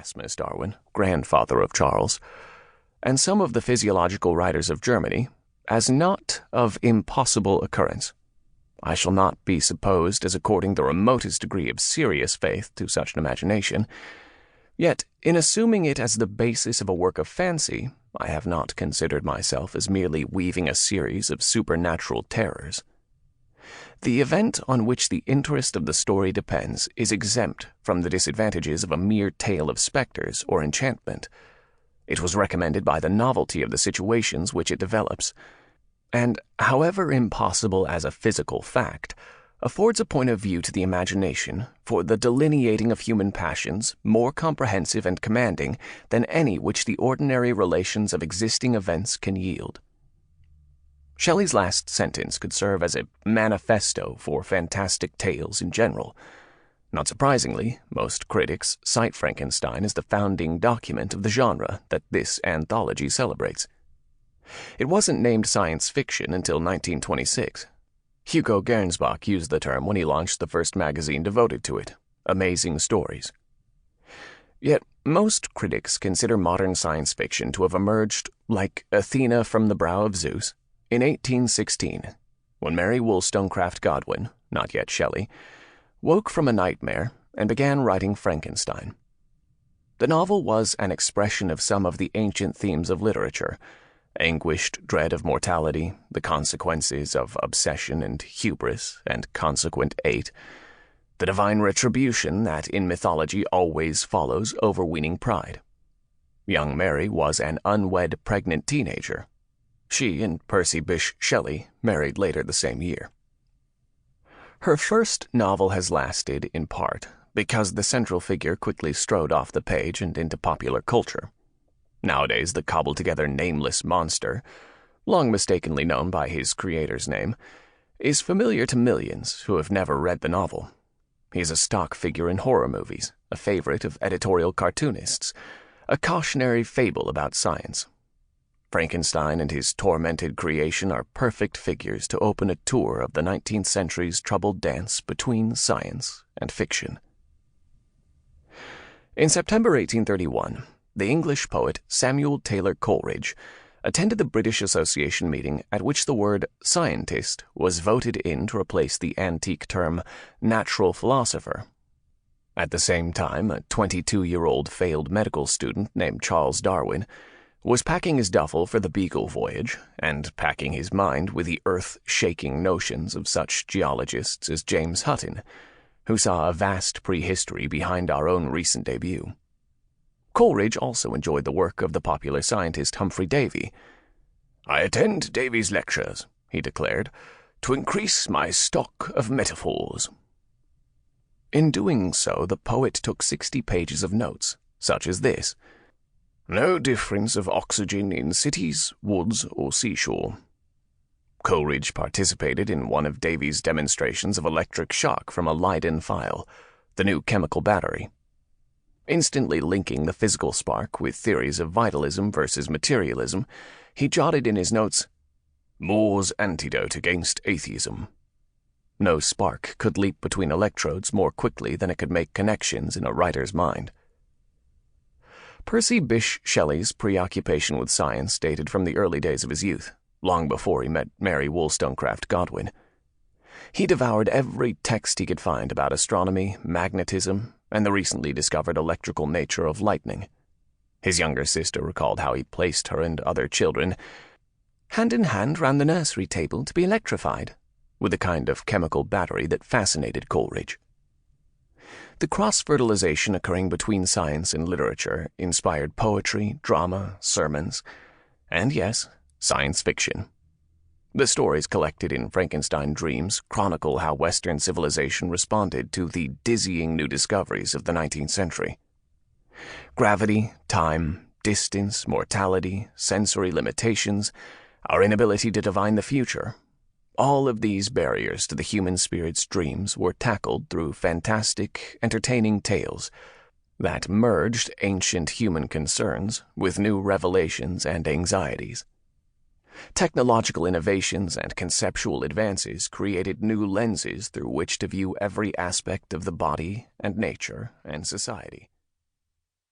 Erasmus Darwin, grandfather of Charles, and some of the physiological writers of Germany, as not of impossible occurrence. I shall not be supposed as according the remotest degree of serious faith to such an imagination, yet in assuming it as the basis of a work of fancy, I have not considered myself as merely weaving a series of supernatural terrors. The event on which the interest of the story depends is exempt from the disadvantages of a mere tale of specters or enchantment. It was recommended by the novelty of the situations which it develops, and, however impossible as a physical fact, affords a point of view to the imagination for the delineating of human passions more comprehensive and commanding than any which the ordinary relations of existing events can yield. Shelley's last sentence could serve as a manifesto for fantastic tales in general. Not surprisingly, most critics cite Frankenstein as the founding document of the genre that this anthology celebrates. It wasn't named science fiction until 1926. Hugo Gernsback used the term when he launched the first magazine devoted to it, Amazing Stories. Yet most critics consider modern science fiction to have emerged, like Athena from the brow of Zeus, in 1816, when Mary Wollstonecraft Godwin, not yet Shelley, woke from a nightmare and began writing Frankenstein. The novel was an expression of some of the ancient themes of literature: anguished dread of mortality, the consequences of obsession and hubris and consequent hate, the divine retribution that in mythology always follows overweening pride. Young Mary was an unwed pregnant teenager. She and Percy Bysshe Shelley married later the same year. Her first novel has lasted, in part, because the central figure quickly strode off the page and into popular culture. Nowadays, the cobbled-together nameless monster, long mistakenly known by his creator's name, is familiar to millions who have never read the novel. He is a stock figure in horror movies, a favorite of editorial cartoonists, a cautionary fable about science. Frankenstein and his tormented creation are perfect figures to open a tour of the 19th century's troubled dance between science and fiction. In September 1831, the English poet Samuel Taylor Coleridge attended the British Association meeting at which the word scientist was voted in to replace the antique term natural philosopher. At the same time, a 22-year-old failed medical student named Charles Darwin was packing his duffel for the Beagle voyage and packing his mind with the earth-shaking notions of such geologists as James Hutton, who saw a vast prehistory behind our own recent debut. Coleridge also enjoyed the work of the popular scientist Humphrey Davy. "I attend Davy's lectures," he declared, "to increase my stock of metaphors." In doing so, the poet took 60 pages of notes, such as this: "No difference of oxygen in cities, woods, or seashore." Coleridge participated in one of Davy's demonstrations of electric shock from a Leyden file, the new chemical battery. Instantly linking the physical spark with theories of vitalism versus materialism, he jotted in his notes, "More's antidote against atheism." No spark could leap between electrodes more quickly than it could make connections in a writer's mind. Percy Bysshe Shelley's preoccupation with science dated from the early days of his youth, long before he met Mary Wollstonecraft Godwin. He devoured every text he could find about astronomy, magnetism, and the recently discovered electrical nature of lightning. His younger sister recalled how he placed her and other children hand in hand round the nursery table to be electrified, with a kind of chemical battery that fascinated Coleridge. The cross-fertilization occurring between science and literature inspired poetry, drama, sermons, and, yes, science fiction. The stories collected in Frankenstein Dreams chronicle how Western civilization responded to the dizzying new discoveries of the 19th century. Gravity, time, distance, mortality, sensory limitations, our inability to divine the future, all of these barriers to the human spirit's dreams were tackled through fantastic, entertaining tales that merged ancient human concerns with new revelations and anxieties. Technological innovations and conceptual advances created new lenses through which to view every aspect of the body and nature and society.